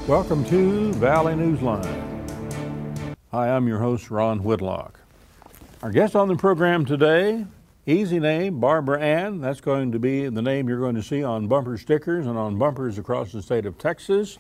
Welcome to Valley Newsline. Hi, I'm your host, Ron Whitlock. Our guest on the program today, easy name, Barbara Ann. That's going to be the name you're going to see on bumper stickers and on bumpers across the state of Texas.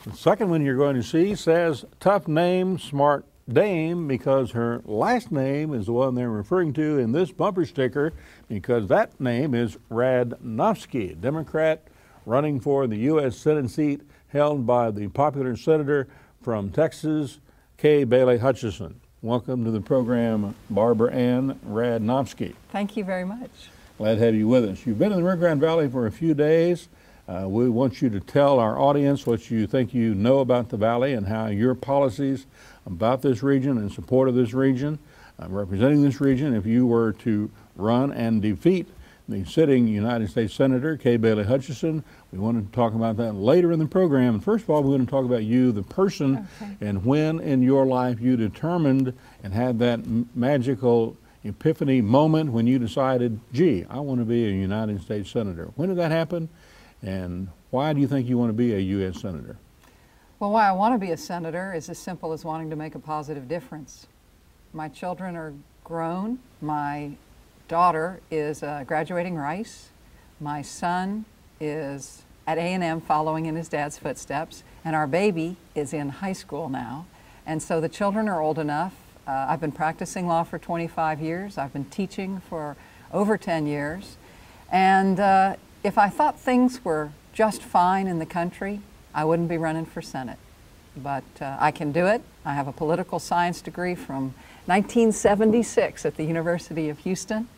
The second one you're going to see says, tough name, smart dame, because her last name is the one they're referring to in this bumper sticker, because that name is Radnofsky, Democrat running for the U.S. Senate seat held by the popular senator from Texas, Kay Bailey Hutchinson. Welcome to the program, Barbara Ann Radnofsky. Thank you very much. Glad to have you with us. You've been in the Rio Grande Valley for a few days. We want you to tell our audience what you think you know about the Valley and how your policies about this region and support of this region, representing this region, if you were to run and defeat the sitting United States Senator, Kay Bailey Hutchinson. We want to talk about that later in the program. And first of all, we want to talk about you, the person, and when in your life you determined and had that magical epiphany moment when you decided, gee, I want to be a United States Senator. When did that happen? And why do you think you want to be a U.S. Senator? Well, why I want to be a senator is as simple as wanting to make a positive difference. My children are grown. My daughter is graduating Rice. My son is at A&M following in his dad's footsteps. And our baby is in high school now. And so the children are old enough. I've been practicing law for 25 years. I've been teaching for over 10 years. And if I thought things were just fine in the country, I wouldn't be running for Senate. But I can do it. I have a political science degree from 1976 at the University of Houston.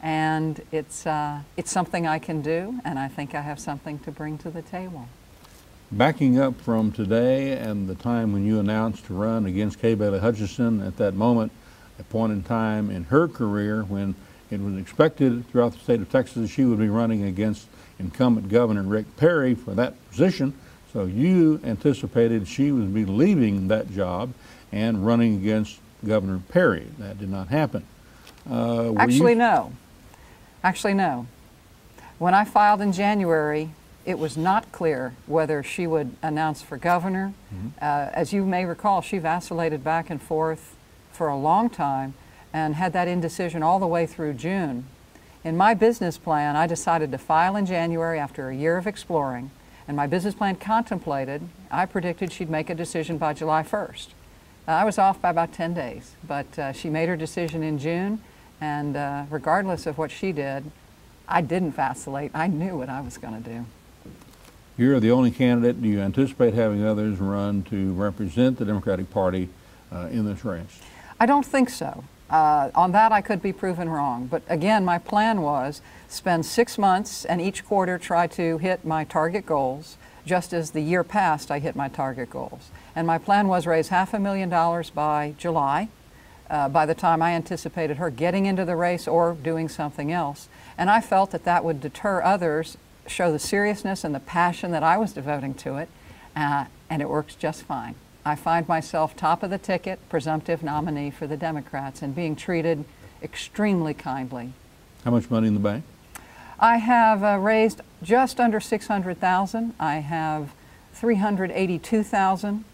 And it's something I can do, and I think I have something to bring to the table. Backing up from today and the time when you announced to run against Kay Bailey Hutchinson, at that moment, a point in time in her career when it was expected throughout the state of Texas she would be running against incumbent Governor Rick Perry for that position. So you anticipated she would be leaving that job and running against Governor Perry. That did not happen. Actually, no. Actually, no. When I filed in January, it was not clear whether she would announce for governor. As you may recall, she vacillated back and forth for a long time and had that indecision all the way through June. In my business plan, I decided to file in January after a year of exploring, and my business plan contemplated, I predicted she'd make a decision by July 1st. I was off by about 10 days, but she made her decision in June, and regardless of what she did, I didn't vacillate. I knew what I was going to do. You're the only candidate. Do you anticipate having others run to represent the Democratic Party in this race? I don't think so. On that, I could be proven wrong. But again, my plan was spend 6 months and each quarter try to hit my target goals, just as the year past I hit my target goals. And my plan was raise $500,000 by July, by the time I anticipated her getting into the race or doing something else. And I felt that that would deter others, show the seriousness and the passion that I was devoting to it, and it works just fine. I find myself top of the ticket, presumptive nominee for the Democrats, and being treated extremely kindly. How much money in the bank? I have raised just under $600,000. I have $382,000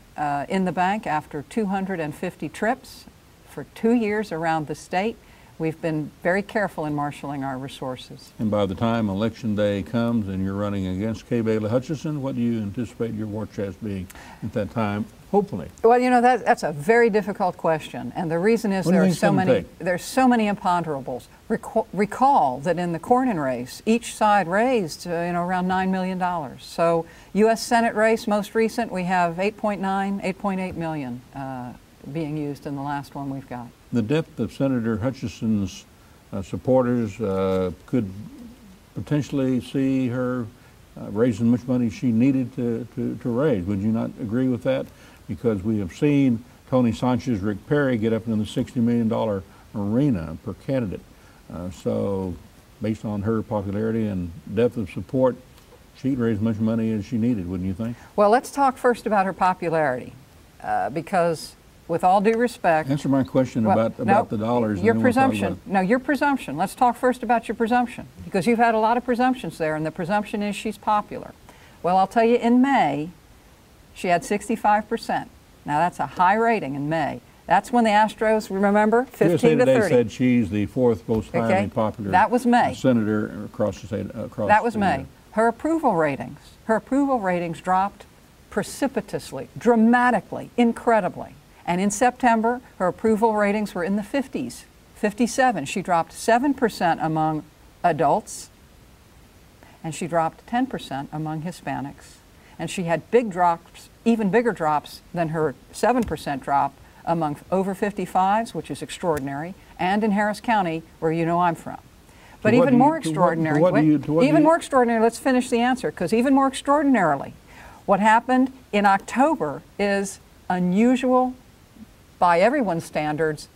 in the bank after 250 trips for 2 years around the state. We've been very careful in marshaling our resources. And by the time Election Day comes and you're running against Kay Bailey Hutchinson, what do you anticipate your war chest being at that time, hopefully? Well, you know, that's a very difficult question, and the reason is there's so many imponderables. Recall that in the Cornyn race, each side raised around $9 million. So U.S. Senate race, most recent, we have 8.8 million being used in the last one we've got. The depth of Senator Hutchinson's supporters could potentially see her raising much money she needed to raise. Would you not agree with that? Because we have seen Tony Sanchez, Rick Perry get up into the $60 million arena per candidate. So based on her popularity and depth of support, she'd raise as much money as she needed, wouldn't you think? Well, let's talk first about her popularity, because with all due respect... Answer my question about the dollars. Your presumption. No, your presumption. Let's talk first about your presumption, because you've had a lot of presumptions there, and the presumption is she's popular. Well, I'll tell you, in May, She had 65%. Now that's a high rating in May. That's when the Astros, remember, 15 USA to Today 30. said she's the fourth most highly popular that was May. senator across the state. That was May. Her approval ratings dropped precipitously, dramatically, incredibly. And in September, her approval ratings were in the 50s, 57. She dropped 7% among adults, and she dropped 10% among Hispanics. And she had big drops, even bigger drops than her 7% drop among over 55s, which is extraordinary, and in Harris County, where you know I'm from. But even more extraordinary, more extraordinary, let's finish the answer, because even more extraordinarily, what happened in October is unusual by everyone's standards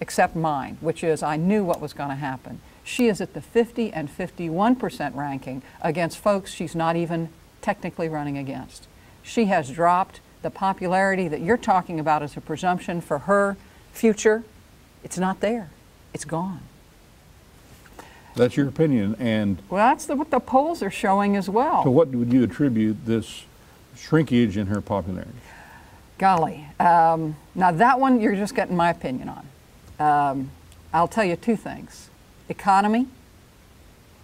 except mine, which is I knew what was going to happen. She is at the 50 and 51% ranking against folks she's not even technically running against. She has dropped the popularity that you're talking about as a presumption for her future. It's not there. It's gone. That's your opinion, and well, that's what the polls are showing as well. So what would you attribute this shrinkage in her popularity? Golly, now that one you're just getting my opinion on. I'll tell you two things. Economy,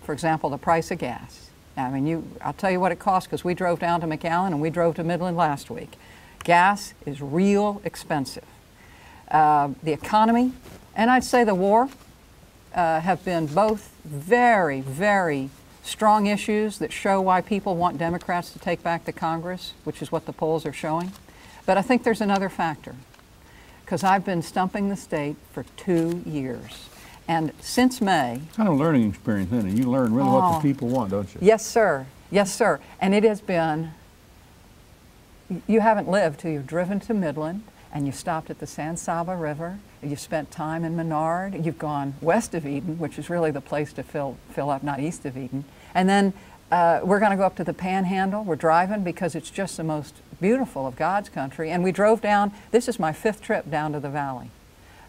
for example, the price of gas. Now, I mean, I'll tell you what it costs, because we drove down to McAllen and we drove to Midland last week. Gas is real expensive. The economy, and I'd say the war, have been both very, very strong issues that show why people want Democrats to take back the Congress, which is what the polls are showing. But I think there's another factor, because I've been stumping the state for 2 years. And since May... Kind of learning experience, isn't it? You learn really what the people want, don't you? Yes, sir. Yes, sir. And it has been... You haven't lived till you've driven to Midland, and you've stopped at the San Saba River, you've spent time in Menard, you've gone west of Eden, which is really the place to fill up, not east of Eden. And then we're going to go up to the Panhandle. We're driving because it's just the most beautiful of God's country. And we drove down, this is my 5th trip down to the valley.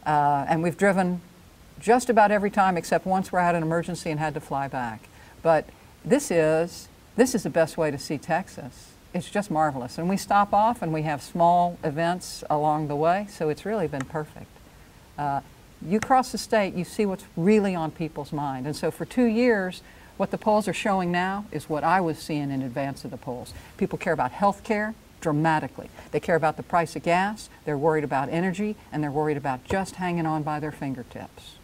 And we've driven just about every time except once where I had an emergency and had to fly back. But this is the best way to see Texas. It's just marvelous. And we stop off and we have small events along the way, so it's really been perfect. You cross the state, you see what's really on people's mind. And so for 2 years, what the polls are showing now is what I was seeing in advance of the polls. People care about health care dramatically. They care about the price of gas, they're worried about energy, and they're worried about just hanging on by their fingertips.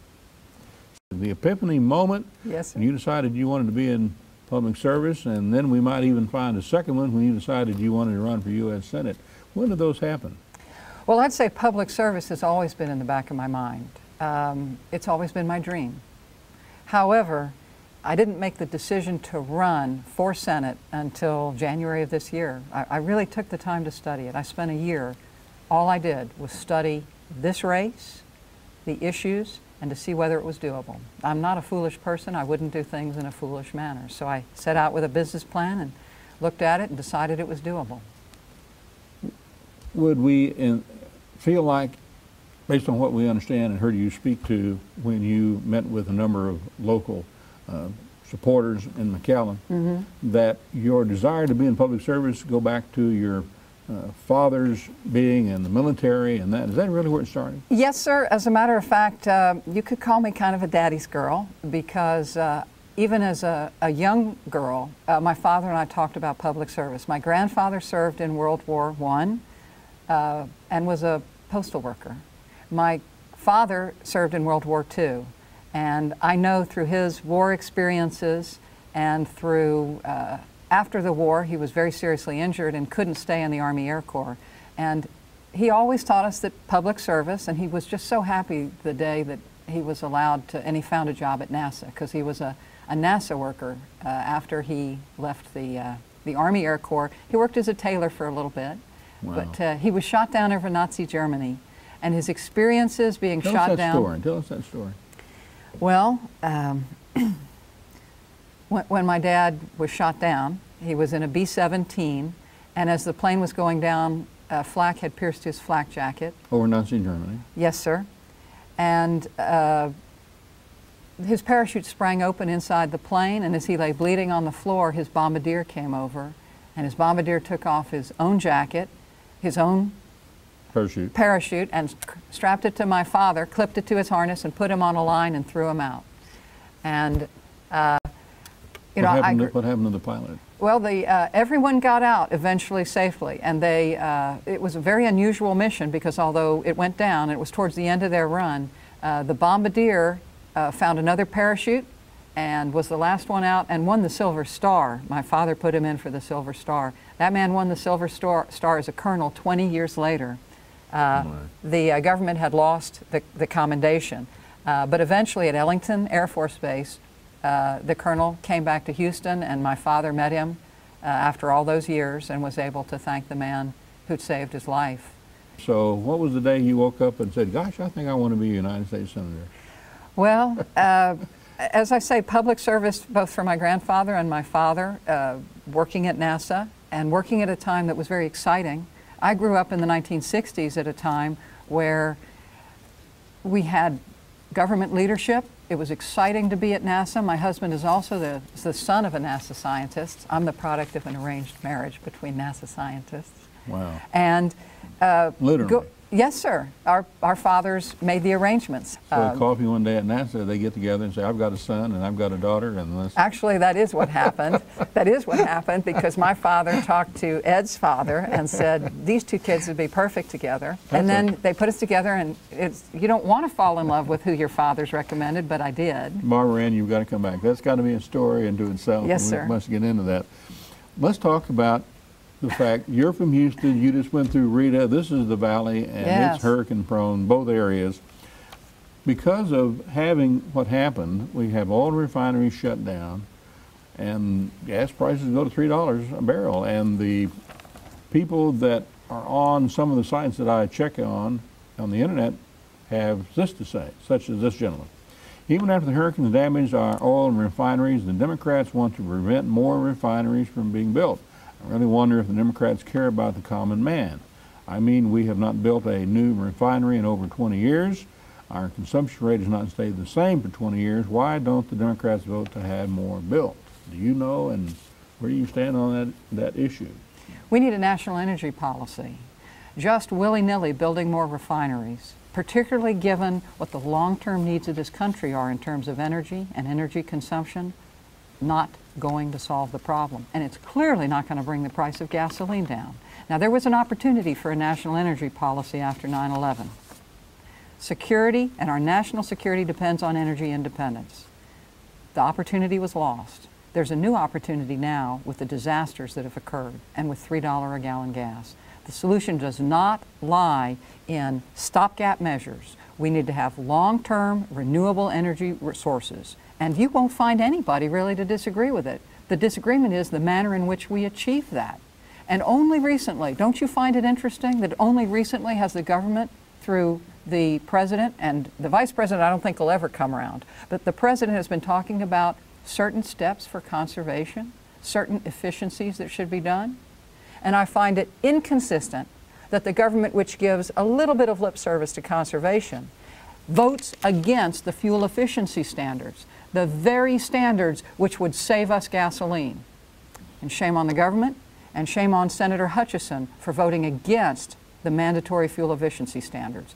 The epiphany moment, yes, sir. And you decided you wanted to be in public service, and then we might even find a second one when you decided you wanted to run for U.S. Senate. When did those happen? Well, I'd say public service has always been in the back of my mind. It's always been my dream. However, I didn't make the decision to run for Senate until January of this year. I really took the time to study it. I spent a year. All I did was study this race, the issues, and to see whether it was doable. I'm not a foolish person. I wouldn't do things in a foolish manner. So I set out with a business plan and looked at it and decided it was doable. Would we feel like, based on what we understand and heard you speak to when you met with a number of local supporters in McAllen, that your desire to be in public service go back to your father's being in the military, and is that really where it started? Yes, sir. As a matter of fact, you could call me kind of a daddy's girl, because even as a young girl, my father and I talked about public service. My grandfather served in World War I and was a postal worker. My father served in World War II, and I know through his war experiences and through after the war, he was very seriously injured and couldn't stay in the Army Air Corps. And he always taught us that public service, and he was just so happy the day that he was allowed to, and he found a job at NASA, because he was a NASA worker after he left the Army Air Corps. He worked as a tailor for a little bit, but he was shot down over Nazi Germany. And his experiences being shot down. Tell us that story. Well, when my dad was shot down, he was in a B-17, and as the plane was going down, flak had pierced his flak jacket. Over Nazi Germany? Yes, sir. And his parachute sprang open inside the plane, and as he lay bleeding on the floor, his bombardier came over and his bombardier took off his own jacket, his own parachute, and strapped it to my father, clipped it to his harness, and put him on a line and threw him out. And what happened to the pilot? Well, everyone got out eventually safely, and it was a very unusual mission because although it went down, it was towards the end of their run, the bombardier found another parachute and was the last one out and won the Silver Star. My father put him in for the Silver Star. That man won the Silver Star as a colonel 20 years later. The government had lost the commendation, but eventually at Ellington Air Force Base, the colonel came back to Houston, and my father met him after all those years and was able to thank the man who'd saved his life. So what was the day you woke up and said, gosh, I think I want to be a United States Senator? Well, as I say, public service both for my grandfather and my father, working at NASA and working at a time that was very exciting. I grew up in the 1960s at a time where we had government leadership. It was exciting to be at NASA. My husband is also the son of a NASA scientist. I'm the product of an arranged marriage between NASA scientists. Wow. And literally. Yes, sir. Our fathers made the arrangements. So at coffee one day at NASA, they get together and say, I've got a son and I've got a daughter. And actually, that is what happened. That is what happened because my father talked to Ed's father and said, these two kids would be perfect together. And then they put us together, and you don't want to fall in love with who your father's recommended, but I did. Barbara Ann, you've got to come back. That's got to be a story unto itself. Yes, sir. We must get into that. Let's talk about the fact you're from Houston, you just went through Rita, this is the valley, and yes, it's hurricane prone, both areas. Because of having what happened, we have all the refineries shut down, and gas prices go to $3 a barrel, and the people that are on some of the sites that I check on the internet have this to say, such as this gentleman. Even after the hurricanes damaged our oil and refineries, the Democrats want to prevent more refineries from being built. I really wonder if the Democrats care about the common man. I mean, we have not built a new refinery in over 20 years. Our consumption rate has not stayed the same for 20 years. Why don't the Democrats vote to have more built? Do you know, and where do you stand on that issue? We need a national energy policy. Just willy-nilly building more refineries, particularly given what the long-term needs of this country are in terms of energy and energy consumption, not going to solve the problem. And it's clearly not going to bring the price of gasoline down. Now, there was an opportunity for a national energy policy after 9/11. Security and our national security depends on energy independence. The opportunity was lost. There's a new opportunity now with the disasters that have occurred and with $3 a gallon gas. The solution does not lie in stopgap measures. We need to have long-term renewable energy resources. And you won't find anybody really to disagree with it. The disagreement is the manner in which we achieve that. And only recently, don't you find it interesting that only recently has the government, through the president and the vice president, I don't think will ever come around, but the president has been talking about certain steps for conservation, certain efficiencies that should be done. And I find it inconsistent that the government, which gives a little bit of lip service to conservation, votes against the fuel efficiency standards, the very standards which would save us gasoline. And shame on the government, and shame on Senator Hutchinson for voting against the mandatory fuel efficiency standards.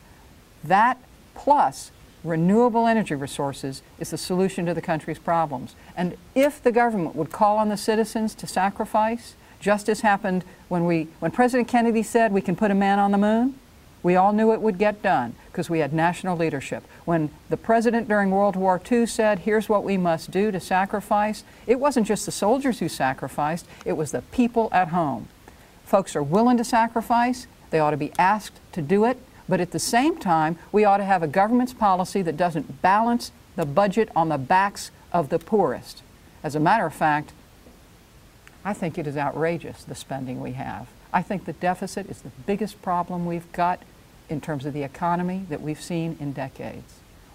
That plus renewable energy resources is the solution to the country's problems. And if the government would call on the citizens to sacrifice, just as happened when President Kennedy said we can put a man on the moon, we all knew it would get done because we had national leadership. When the president during World War II said, here's what we must do to sacrifice, it wasn't just the soldiers who sacrificed, it was the people at home. Folks are willing to sacrifice, they ought to be asked to do it, but at the same time, we ought to have a government's policy that doesn't balance the budget on the backs of the poorest. As a matter of fact, I think it is outrageous, the spending we have. I think the deficit is the biggest problem we've got in terms of the economy that we've seen in decades.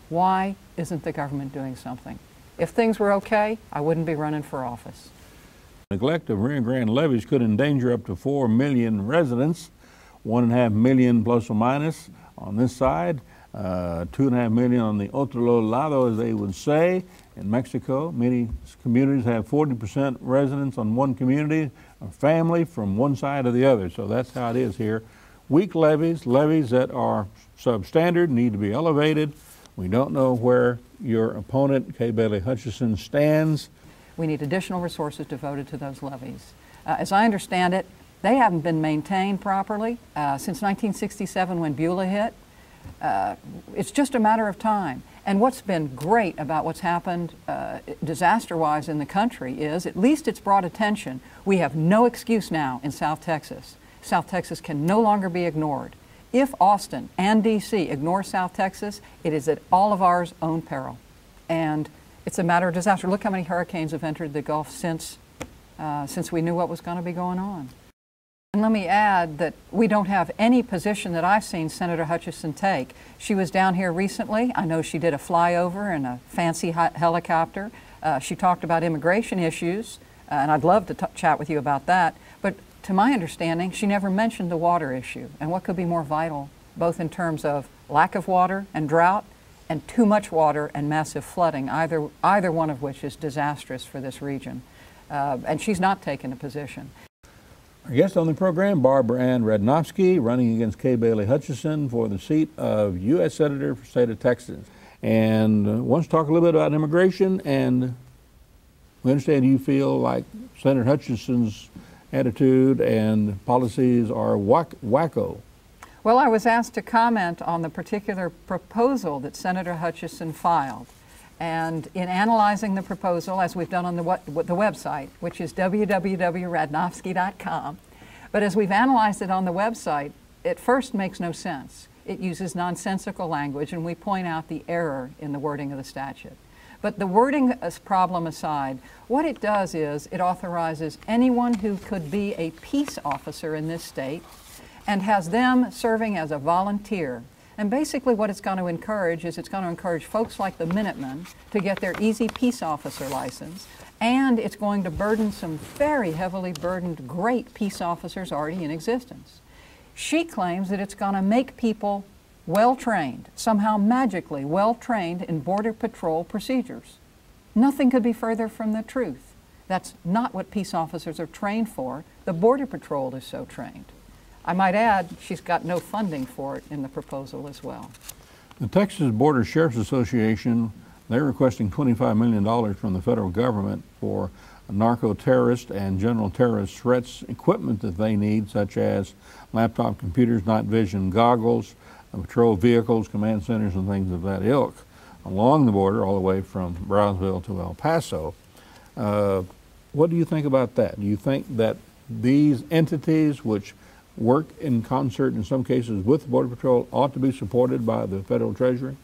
Why isn't the government doing something? If things were okay, I wouldn't be running for office. Neglect of Rio Grande levees could endanger up to 4 million residents, 1.5 million plus or minus on this side, 2.5 million on the otro lado, as they would say, in Mexico. Many communities have 40% residents on one community, a family from one side or the other. So that's how it is here. Weak levees, levees that are substandard, need to be elevated. We don't know where your opponent, Kay Bailey Hutchinson, stands. We need additional resources devoted to those levees. As I understand it, they haven't been maintained properly since 1967 when Beulah hit. It's just a matter of time. And what's been great about what's happened disaster-wise in the country is at least it's brought attention. We have no excuse now in South Texas. South Texas can no longer be ignored. If Austin and D.C. ignore South Texas, it is at all of our own peril. And it's a matter of disaster. Look how many hurricanes have entered the Gulf since we knew what was going to be going on. And let me add that we don't have any position that I've seen Senator Hutchinson take. She was down here recently. I know she did a flyover in a fancy helicopter. She talked about immigration issues, and I'd love to chat with you about that. But to my understanding, she never mentioned the water issue. And what could be more vital, both in terms of lack of water and drought, and too much water and massive flooding, either one of which is disastrous for this region. And she's not taken a position. Our guest on the program, Barbara Ann Radnofsky, running against Kay Bailey Hutchinson for the seat of U.S. Senator for the state of Texas. And wants to talk a little bit about immigration, and we understand you feel like Senator Hutchinson's attitude and policies are wacko. Well, I was asked to comment on the particular proposal that Senator Hutchinson filed. And in analyzing the proposal, as we've done on the website, which is www.radnofsky.com, but as we've analyzed it on the website, it first makes no sense. It uses nonsensical language, and we point out the error in the wording of the statute. But the wording problem aside, what it does is it authorizes anyone who could be a peace officer in this state and has them serving as a volunteer. And basically what it's going to encourage is it's going to encourage folks like the Minutemen to get their easy peace officer license, and it's going to burden some very heavily burdened great peace officers already in existence. She claims that it's going to make people well-trained, somehow magically well-trained in Border Patrol procedures. Nothing could be further from the truth. That's not what peace officers are trained for. The Border Patrol is so trained. I might add, she's got no funding for it in the proposal as well. The Texas Border Sheriff's Association, they're requesting $25 million from the federal government for narco-terrorist and general terrorist threats equipment that they need, such as laptop computers, night vision goggles, patrol vehicles, command centers, and things of that ilk along the border all the way from Brownsville to El Paso. What do you think about that? Do you think that these entities, which work in concert in some cases with the Border Patrol, ought to be supported by the federal treasury?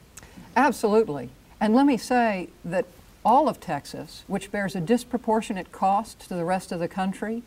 Absolutely. And let me say that all of Texas, which bears a disproportionate cost to the rest of the country,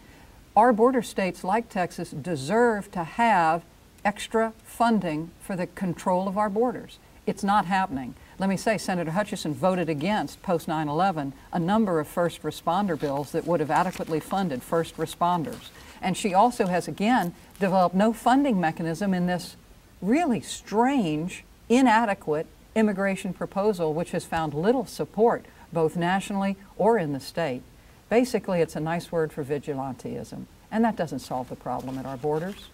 our border states like Texas deserve to have extra funding for the control of our borders. It's not happening. Let me say, Senator Hutchinson voted against, post 9/11, a number of first responder bills that would have adequately funded first responders. And she also has, again, developed no funding mechanism in this really strange, inadequate immigration proposal, which has found little support, both nationally or in the state. Basically, it's a nice word for vigilantism, and that doesn't solve the problem at our borders.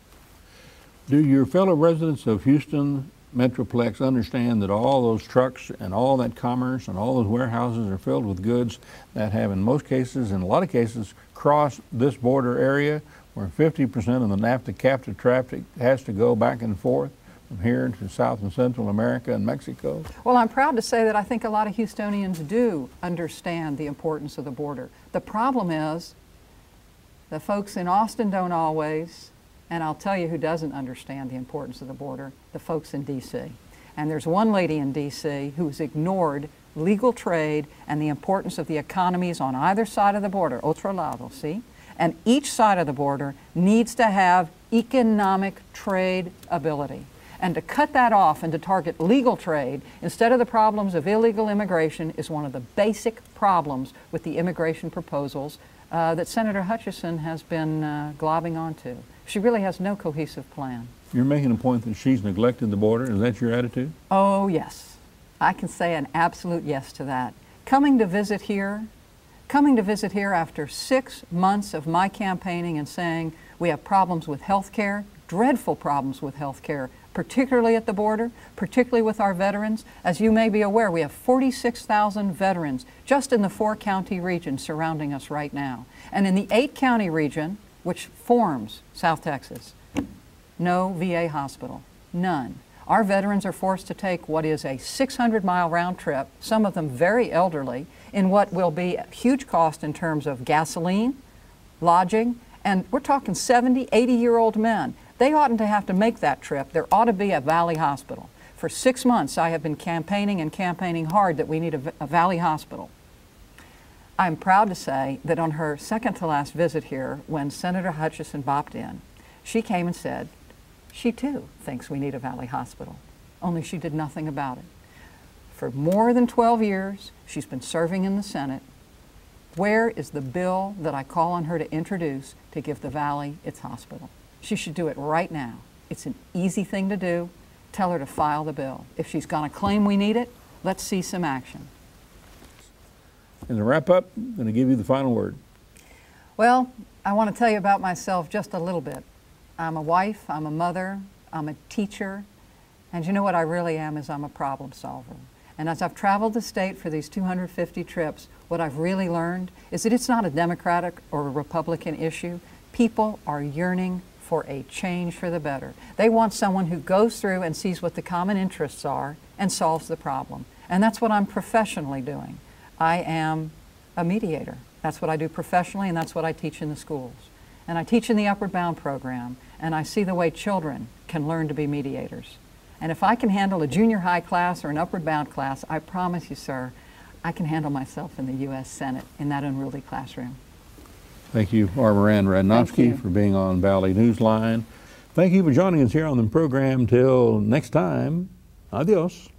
Do your fellow residents of Houston Metroplex understand that all those trucks and all that commerce and all those warehouses are filled with goods that have, in most cases, in a lot of cases, crossed this border area where 50% of the NAFTA captive traffic has to go back and forth from here to South and Central America and Mexico? Well, I'm proud to say that I think a lot of Houstonians do understand the importance of the border. The problem is the folks in Austin don't always, and I'll tell you who doesn't understand the importance of the border, the folks in D.C. And there's one lady in D.C. who's ignored legal trade and the importance of the economies on either side of the border, otro lado, see? And each side of the border needs to have economic trade ability. And to cut that off and to target legal trade instead of the problems of illegal immigration is one of the basic problems with the immigration proposals that Senator Hutchinson has been globbing onto. She really has no cohesive plan. You're making a point that she's neglected the border. Is that your attitude? Oh, yes. I can say an absolute yes to that. coming to visit here after 6 months of my campaigning and saying we have problems with health care, dreadful problems with health care, particularly at the border, particularly with our veterans. As you may be aware, we have 46,000 veterans just in the 4-county region surrounding us right now. And in the 8-county region, which forms South Texas, no VA hospital, none. Our veterans are forced to take what is a 600-mile round trip, some of them very elderly, in what will be a huge cost in terms of gasoline, lodging, and we're talking 70, 80-year-old men. They oughtn't to have to make that trip. There ought to be a Valley Hospital. For 6 months, I have been campaigning and campaigning hard that we need a Valley Hospital. I'm proud to say that on her second to last visit here, when Senator Hutchinson bopped in, she came and said she too thinks we need a Valley Hospital, only she did nothing about it. For more than 12 years, she's been serving in the Senate. Where is the bill that I call on her to introduce to give the Valley its hospital? She should do it right now. It's an easy thing to do. Tell her to file the bill. If she's going to claim we need it, let's see some action. And to wrap up, I'm going to give you the final word. Well, I want to tell you about myself just a little bit. I'm a wife, I'm a mother, I'm a teacher, and you know what I really am is I'm a problem solver. And as I've traveled the state for these 250 trips, what I've really learned is that it's not a Democratic or a Republican issue. People are yearning for a change for the better. They want someone who goes through and sees what the common interests are and solves the problem. And that's what I'm professionally doing. I am a mediator. That's what I do professionally, and that's what I teach in the schools. And I teach in the Upward Bound program, and I see the way children can learn to be mediators. And if I can handle a junior high class or an Upward Bound class, I promise you, sir, I can handle myself in the U.S. Senate in that unruly classroom. Thank you, Barbara Ann Radnofsky, for being on Valley Newsline. Thank you for joining us here on the program. Till next time, adios.